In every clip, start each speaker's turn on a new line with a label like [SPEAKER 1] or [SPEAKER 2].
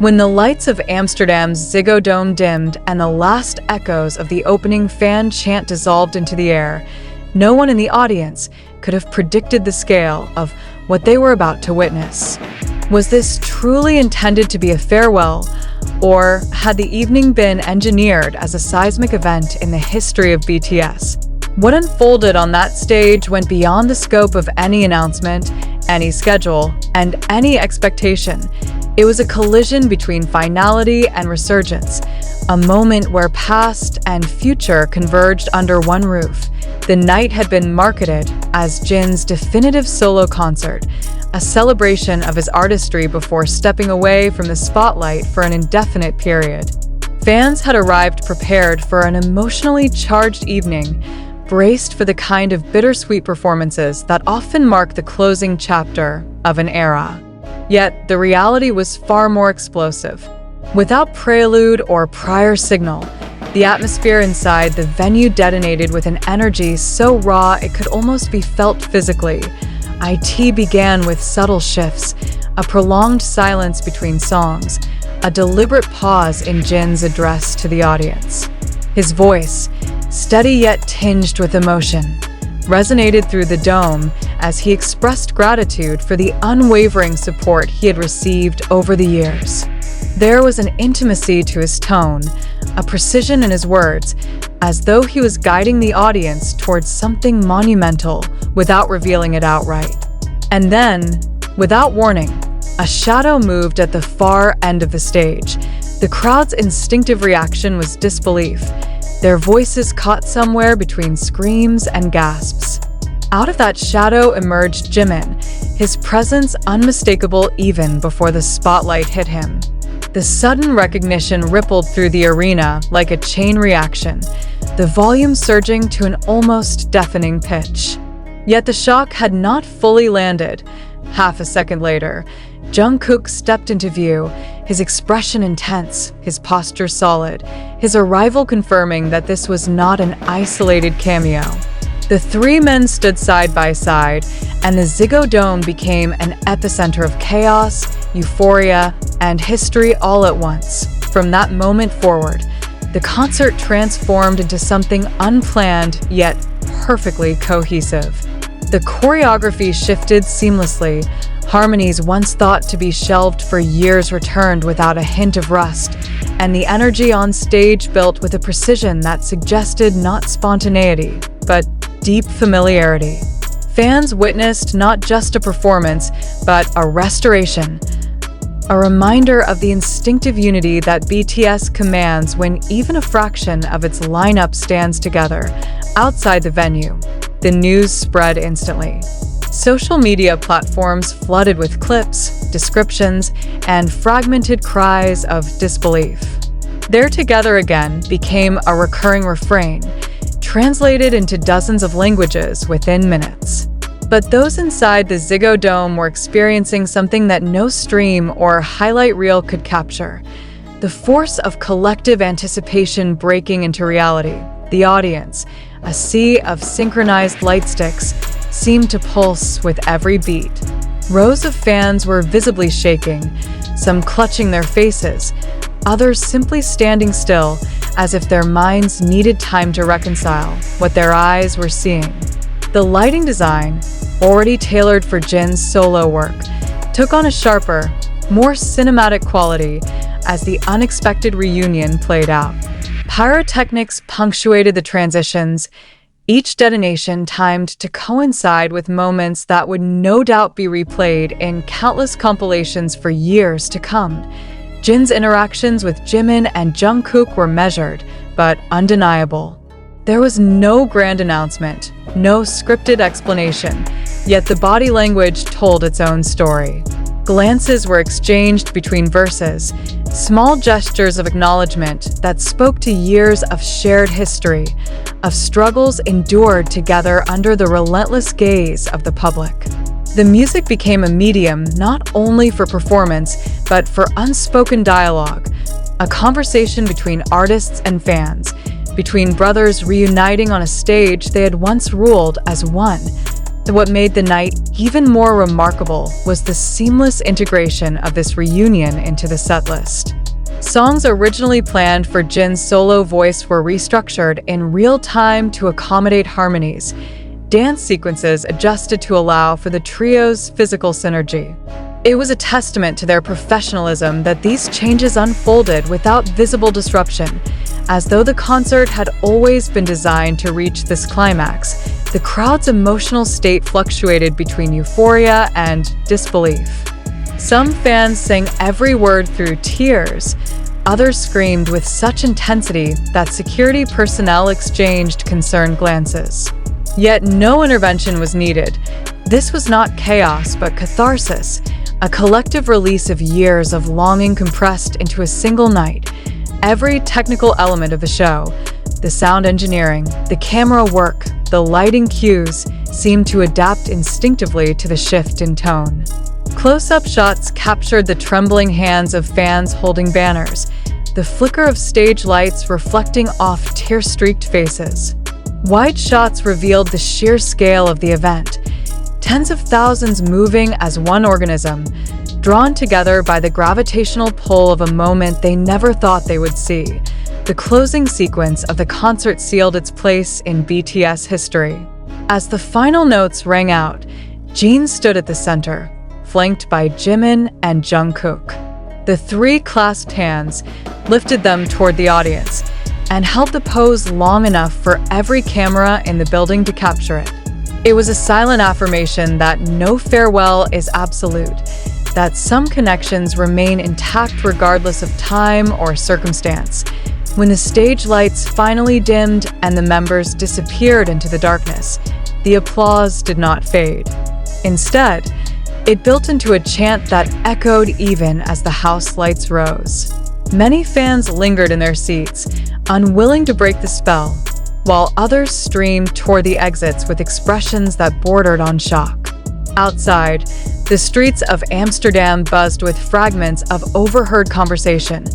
[SPEAKER 1] When the lights of Amsterdam's Ziggo Dome dimmed and the last echoes of the opening fan chant dissolved into the air, no one in the audience could have predicted the scale of what they were about to witness. Was this truly intended to be a farewell, or had the evening been engineered as a seismic event in the history of BTS? What unfolded on that stage went beyond the scope of any announcement, any schedule, and any expectation. It was a collision between finality and resurgence, a moment where past and future converged under one roof. The night had been marketed as Jin's definitive solo concert, a celebration of his artistry before stepping away from the spotlight for an indefinite period. Fans had arrived prepared for an emotionally charged evening, braced for the kind of bittersweet performances that often mark the closing chapter of an era. Yet, the reality was far more explosive. Without prelude or prior signal, the atmosphere inside the venue detonated with an energy so raw it could almost be felt physically. IT began with subtle shifts, a prolonged silence between songs, a deliberate pause in Jin's address to the audience. His voice, steady yet tinged with emotion, resonated through the dome as he expressed gratitude for the unwavering support he had received over the years. There was an intimacy to his tone, a precision in his words, as though he was guiding the audience towards something monumental without revealing it outright. And then, without warning, a shadow moved at the far end of the stage. The crowd's instinctive reaction was disbelief. Their voices caught somewhere between screams and gasps. Out of that shadow emerged Jimin, his presence unmistakable even before the spotlight hit him. The sudden recognition rippled through the arena like a chain reaction, the volume surging to an almost deafening pitch. Yet the shock had not fully landed. Half a second later, Jungkook stepped into view, his expression intense, his posture solid, his arrival confirming that this was not an isolated cameo. The three men stood side by side, and the Ziggo Dome became an epicenter of chaos, euphoria, and history all at once. From that moment forward, the concert transformed into something unplanned yet perfectly cohesive. The choreography shifted seamlessly. Harmonies once thought to be shelved for years returned without a hint of rust, and the energy on stage built with a precision that suggested not spontaneity, but deep familiarity. Fans witnessed not just a performance, but a restoration, a reminder of the instinctive unity that BTS commands when even a fraction of its lineup stands together. Outside the venue, the news spread instantly. Social media platforms flooded with clips, descriptions, and fragmented cries of disbelief. "They're together again" became a recurring refrain, translated into dozens of languages within minutes. But those inside the Ziggo Dome were experiencing something that no stream or highlight reel could capture: the force of collective anticipation breaking into reality. The audience, a sea of synchronized light sticks, seemed to pulse with every beat. Rows of fans were visibly shaking, some clutching their faces, others simply standing still as if their minds needed time to reconcile what their eyes were seeing. The lighting design, already tailored for Jin's solo work, took on a sharper, more cinematic quality as the unexpected reunion played out. Pyrotechnics punctuated the transitions, each detonation timed to coincide with moments that would no doubt be replayed in countless compilations for years to come. Jin's interactions with Jimin and Jungkook were measured, but undeniable. There was no grand announcement, no scripted explanation, yet the body language told its own story. Glances were exchanged between verses, small gestures of acknowledgement that spoke to years of shared history, of struggles endured together under the relentless gaze of the public. The music became a medium not only for performance, but for unspoken dialogue, a conversation between artists and fans, between brothers reuniting on a stage they had once ruled as one. What made the night even more remarkable was the seamless integration of this reunion into the setlist. Songs originally planned for Jin's solo voice were restructured in real time to accommodate harmonies. Dance sequences adjusted to allow for the trio's physical synergy. It was a testament to their professionalism that these changes unfolded without visible disruption, as though the concert had always been designed to reach this climax. The crowd's emotional state fluctuated between euphoria and disbelief. Some fans sang every word through tears. Others screamed with such intensity that security personnel exchanged concerned glances. Yet no intervention was needed. This was not chaos, but catharsis, a collective release of years of longing compressed into a single night. Every technical element of the show, the sound engineering, the camera work, the lighting cues, seemed to adapt instinctively to the shift in tone. Close-up shots captured the trembling hands of fans holding banners, the flicker of stage lights reflecting off tear-streaked faces. Wide shots revealed the sheer scale of the event, tens of thousands moving as one organism, drawn together by the gravitational pull of a moment they never thought they would see. The closing sequence of the concert sealed its place in BTS history. As the final notes rang out, Jin stood at the center, flanked by Jimin and Jungkook. The three clasped hands, lifted them toward the audience, and held the pose long enough for every camera in the building to capture it. It was a silent affirmation that no farewell is absolute, that some connections remain intact regardless of time or circumstance. When the stage lights finally dimmed and the members disappeared into the darkness, the applause did not fade. Instead, it built into a chant that echoed even as the house lights rose. Many fans lingered in their seats, unwilling to break the spell, while others streamed toward the exits with expressions that bordered on shock. Outside, the streets of Amsterdam buzzed with fragments of overheard conversation,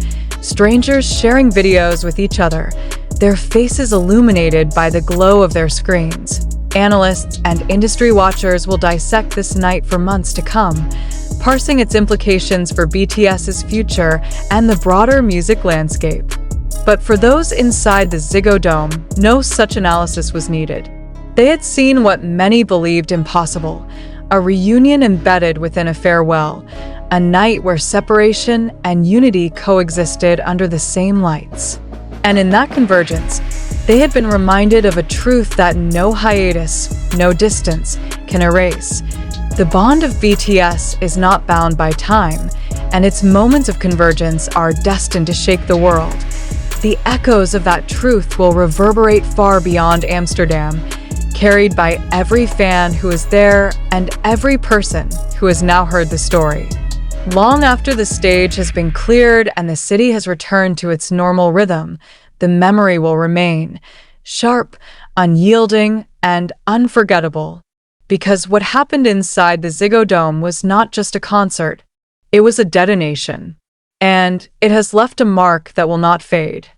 [SPEAKER 1] strangers sharing videos with each other, their faces illuminated by the glow of their screens. Analysts and industry watchers will dissect this night for months to come, parsing its implications for BTS's future and the broader music landscape. But for those inside the Ziggo Dome, no such analysis was needed. They had seen what many believed impossible, a reunion embedded within a farewell, a night where separation and unity coexisted under the same lights. And in that convergence, they had been reminded of a truth that no hiatus, no distance, can erase. The bond of BTS is not bound by time, and its moments of convergence are destined to shake the world. The echoes of that truth will reverberate far beyond Amsterdam, carried by every fan who is there and every person who has now heard the story. Long after the stage has been cleared and the city has returned to its normal rhythm, the memory will remain, sharp, unyielding, and unforgettable. Because what happened inside the Ziggo Dome was not just a concert, it was a detonation. And it has left a mark that will not fade.